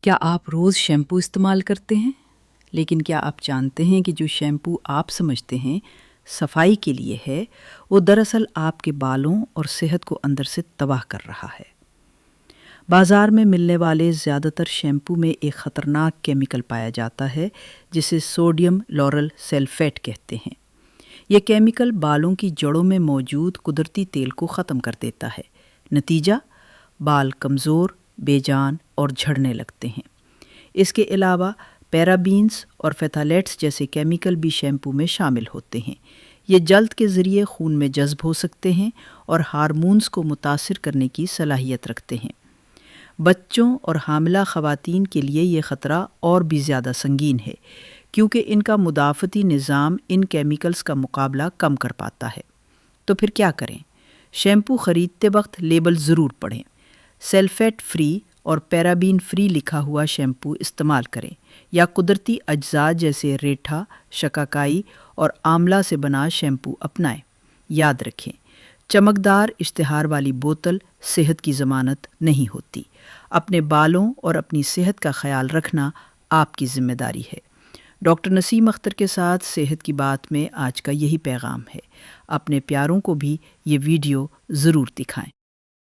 کیا آپ روز شیمپو استعمال کرتے ہیں؟ لیکن کیا آپ جانتے ہیں کہ جو شیمپو آپ سمجھتے ہیں صفائی کے لیے ہے، وہ دراصل آپ کے بالوں اور صحت کو اندر سے تباہ کر رہا ہے؟ بازار میں ملنے والے زیادہ تر شیمپو میں ایک خطرناک کیمیکل پایا جاتا ہے جسے سوڈیم لورل سلفیٹ کہتے ہیں۔ یہ کیمیکل بالوں کی جڑوں میں موجود قدرتی تیل کو ختم کر دیتا ہے۔ نتیجہ، بال کمزور، بے جان اور جھڑنے لگتے ہیں۔ اس کے علاوہ پیرابینز اور فیتھالیٹس جیسے کیمیکل بھی شیمپو میں شامل ہوتے ہیں۔ یہ جلد کے ذریعے خون میں جذب ہو سکتے ہیں اور ہارمونز کو متاثر کرنے کی صلاحیت رکھتے ہیں۔ بچوں اور حاملہ خواتین کے لیے یہ خطرہ اور بھی زیادہ سنگین ہے، کیونکہ ان کا مدافعتی نظام ان کیمیکلز کا مقابلہ کم کر پاتا ہے۔ تو پھر کیا کریں؟ شیمپو خریدتے وقت لیبل ضرور پڑھیں۔ سلفیٹ فری اور پیرابین فری لکھا ہوا شیمپو استعمال کریں، یا قدرتی اجزاء جیسے ریٹھا، شکاکائی اور آملہ سے بنا شیمپو اپنائیں۔ یاد رکھیں، چمکدار اشتہار والی بوتل صحت کی ضمانت نہیں ہوتی۔ اپنے بالوں اور اپنی صحت کا خیال رکھنا آپ کی ذمہ داری ہے۔ ڈاکٹر نسیم اختر کے ساتھ صحت کی بات میں آج کا یہی پیغام ہے۔ اپنے پیاروں کو بھی یہ ویڈیو ضرور دکھائیں۔